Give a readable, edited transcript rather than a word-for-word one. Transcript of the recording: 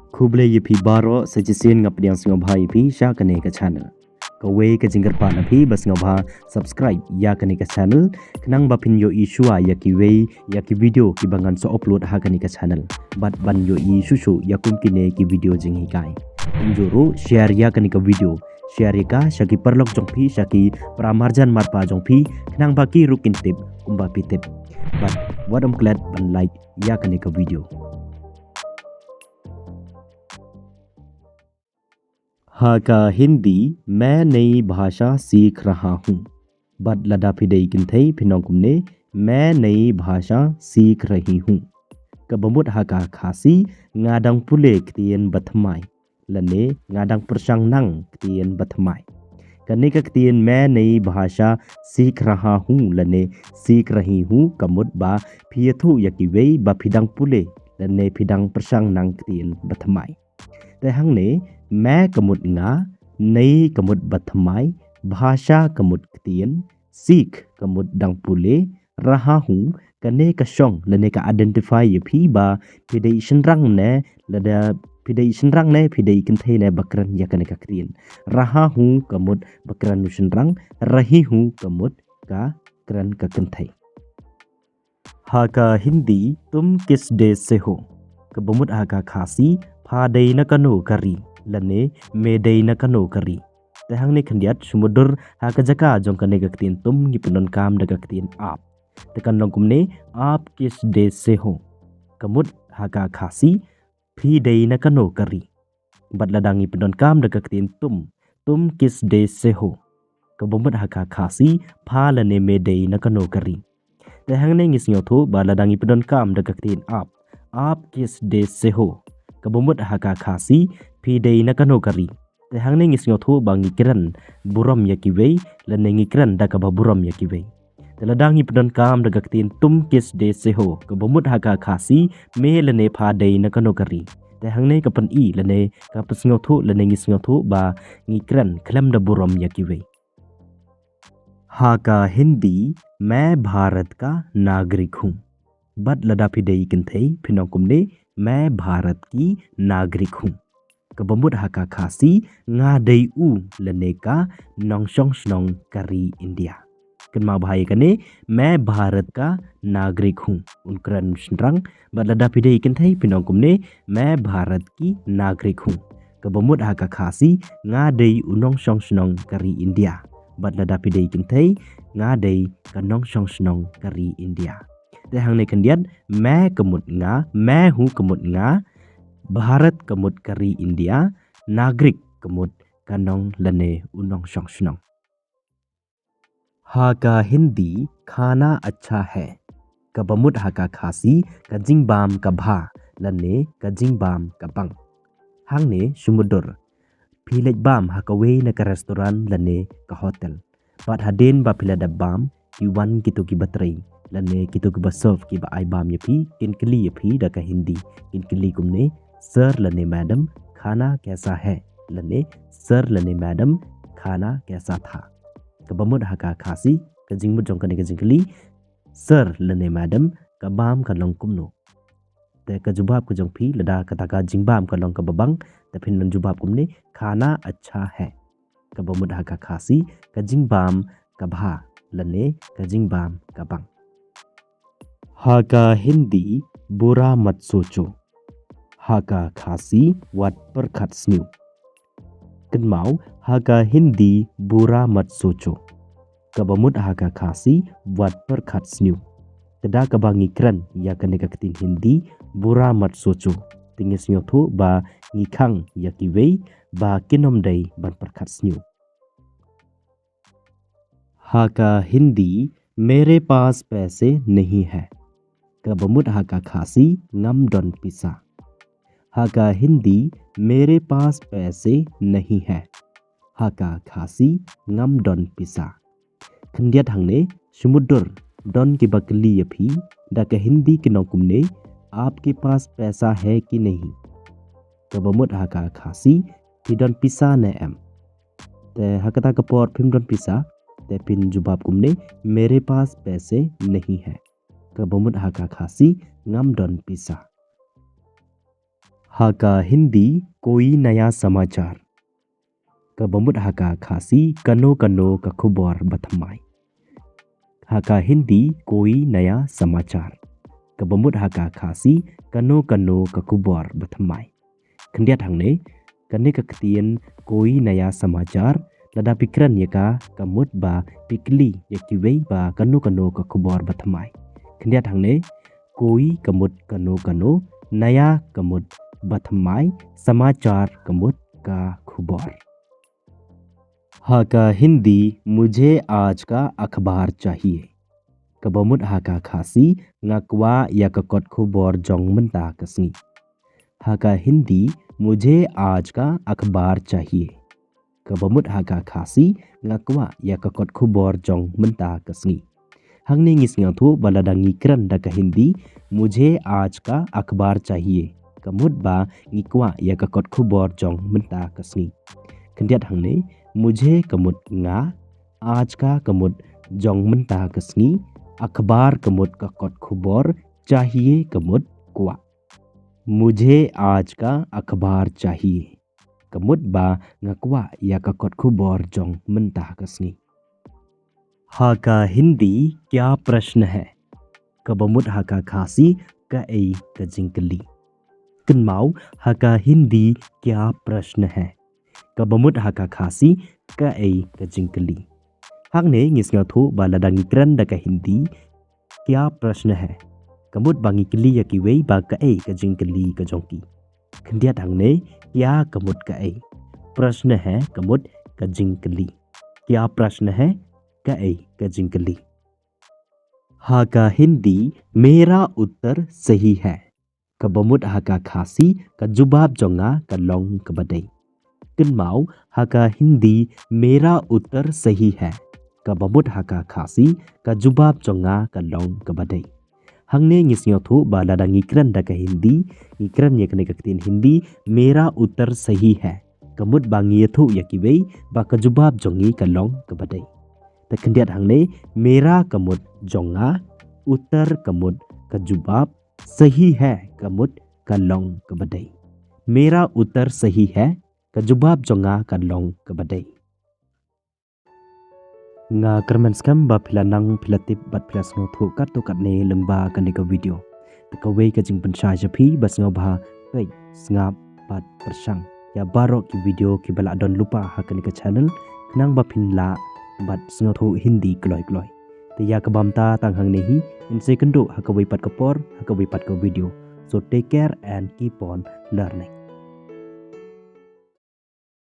Kuble yipi baro sajisin ngap yang singobha yipi sha kane ka channel. Kawe ka jinggar pa na phi bas ngobha subscribe ya kane ka channel. Kenang bapin yo isua ya ki we ya ki video ki bangan so upload ha kane ka channel. Bat ban yo isu ya kum kine ki video jing hi kai. Juru share ya kane ka video. Share ka shaki perlok jong phi shaki pramarjan marpa jong phi kenang baki rukin tip kumba pi tip. But what I'm glad ban like ya kane ka video. हाँ का हिंदी मैं नई भाषा सीख रहा हूँ बद लदा फिदई किन्थई फिनोकुमने मैं नई भाषा सीख रही हूँ कबमुत हा का खासी ngadang pule ktien bathmai lane ngadang persang nang ktien bathmai कने का ktien मैं नई भाषा सीख रहा हूँ लने सीख रही हूँ कमुत बा फियथु यकिवे बा फिदang pule lane फिदang persang nang ktien bathmai ते हंगने मैं कमुत nga नई कमुत बथमाई भाषा कमुत ktien सीख कमुत dang pule रहा हूँ कने का शोंग लने का identify ये भी बा फिदई शनरंग ने लदा फिदई शनरंग ने फिदई किन्थे ने बकरन या कने का ktien रहा हूँ कमुत बकरन शनरंग रही हूँ कमुत का करन का किन्थे हा का हिंदी तुम किस देश से हो कबमुत हा का खासी फादई न कनो करी लने मेदई न कनो करी tehang ni khandiat sumudur ha ka jaka jong kane ka ktien tum gi punon kam daga ktien आप tekan long kumne आप किस देश से हो kamut ha ka khasi phi dei na kano kari badladangi punon kam daga ktien tum किस देश से हो kabumut ha ka khasi pha lane medei na kano kari tehang ne ngis nyotho badladangi punon kam daga ktien आप किस देश से हो kabumut ha ka khasi phi dei na kano kari te hang ne ngis ngotho bangi kiran buram yakiwei lane ngikran da ka buram yakiwei te ladangi pdan kam da gaktin tum kis de se ho kabumut ha ka khasi me lane pha dei na kano kari te hang ne ka pan i lane ka pas ngotho lane ngis ngotho ba ngikran khlam da buram yakiwei हा का हिंदी मैं भारत का नागरिक हूँ बद लदा फिदई किन्थई फिनोकुमने मैं भारत की नागरिक हूँ कबमुत हा का खासी nga dei u lane का नोंगशोंग स्नोंग करी इंडिया कनमा भाई कने मैं भारत का नागरिक हूँ उनकरन शनरंग बदलदा फिदई किन्थई फिनोकुमने मैं भारत की नागरिक हूँ कबमुत हा का खासी nga dei u नोंगशोंग स्नोंग करी इंडिया बदलदा फिदई किन्थई nga dei का नोंगशोंग स्नोंग करी इंडिया ते हंगने कंडियत मैं कमुत nga मैं हूँ कमुत nga भारत कमुत करी इंडिया नागरिक कमुत kanong lane unong shong हा का हिंदी खाना अच्छा है कबमुत हा का खासी कजिंग बाम का भा लने कजिंग बाम का बंग हंगने समुदर फिलेज बाम हा का वे न का रेस्टोरेंट लने का hotel pat haden ba pila da bam ki wan kitu ki batrai lane kitu ki basov ki ba ai bam ye phi kin kli ye phi da ka hindi kin kli kumne sir lane madam खाना कैसा है लने सर लने मैडम खाना कैसा था कबमुद हका खासी कजिंगमुद जोंग कने कजिंगली सर लने मैडम कबाम का लोंग कुमनो ते कजुबाब को जोंग पी लदा कता का जिंगबाम का लोंग कबबंग ते फिन लन जुबाब कुमने खाना अच्छा है कबमुद हका खासी कजिंगबाम कभा लने कजिंगबाम कबंग हा का हिंदी बुरा मत सोचो हाका खासी wat perkatsniu kenmau haga hindi bura mat socho kabamut haga khasi wat perkatsniu teda kabangi kran ya kaneka ketin hindi bura mat socho tingis nyotho ba ngikhang ya kiwei ba kinom dai ban perkatsniu हाका हिंदी मेरे पास पैसे नहीं है kabamut haga khasi ngam don pisa हाका हिंदी मेरे पास पैसे नहीं है हाका खासी ngam don pisa खंडियत हंगने समुद्र डॉन की बकली यफी दा का हिंदी के नौकुमने आपके पास पैसा है कि नहीं कबमुत हाका खासी कि डॉन पिसा ने एम ते हकता कपोर फिम डॉन पिसा ते पिन जुबाब कुमने मेरे पास पैसे नहीं है कबमुत हाका खासी ngam don pisa Haka Hindi koi naya samachar. Kabamut haka khasi kano ka khubor bathamai. Haka Hindi koi naya samachar. Kabamut haka khasi kano ka khubor bathamai. Kendiat hangne kane ka ketien koi naya samachar lada pikiran yaka kamut ba pikli yakiwei ba kano ka khubor bathamai. Kendiat hangne koi kamut kano naya kamut bathamai समाचार कमुत का खबर। हाका हिंदी मुझे आज का अखबार चाहिए। कबमुत हाका खासी ngakwa या ककट खबर जोंगमंता कसनी। हाका हिंदी मुझे आज का अखबार चाहिए। कबमुत हाका खासी ngakwa या ककट खबर जोंगमंता कसनी। हंगने ngisngathu baladangi kran daka Hindi मुझे आज का अखबार चाहिए। Kamut ba ngikwa ya kakot khubor jong menta kasni. Kendiat hangne mujhe kamut nga आज का kamut jong menta kasni अखबार kamut kakot khubor चाहिए kamut kwa. मुझे आज का अखबार चाहिए. Kamut ba ngakwa ya kakot khubor jong menta kasni. हाका हिंदी क्या प्रश्न है? Kabamut haka khasi ka ei ka jingkali. Kenmau haka Hindi क्या प्रश्न है? Kabamut haka khasi ka ei ka jingkali. Hangne ngisngathu baladangi kran daka Hindi क्या प्रश्न है? Kamut bangi kli ya kiwei ba ka ei ka jingkali ka jongki. Kendiat hangne क्या kamut ka ei? प्रश्न है kamut ka jingkali. क्या प्रश्न है? का ei का jingkali. हाका हिंदी मेरा उत्तर सही है. Kabamut haka khasi ka jubab jonga ka long ka badai. Kenmau haka Hindi मेरा उत्तर सही है. Kabamut haka khasi ka jubab jonga ka long ka badai. Hangne ngisngathu baladangi kran daka Hindi ngikran yakne ka ketin Hindi मेरा उत्तर सही है. Kamut bangi yathu yakiwei ba ka jubab jongi ka long ka badai. Ta kendiat hangne मेरा kamut jonga उत्तर kamut ka jubab सही है कमुत का लोंग कबडई। मेरा उत्तर सही है का जवाब जोंगा का लोंग कबडई। nga kerman skam ba philanang philatip bat philas ngo thu kat to kat ne lengba kan ka video ka wei ka jing pensha japi bas ngo ba kai snga bat persang ya baro ki video ki bala don lupa ha kan ka channel nang ba phinla bat sngo thu Hindi kloi kloi te ya ka bamta tang hang ne hi in second do ha ka wei pat ka por ha ka wei pat ka video. So take care and keep on learning.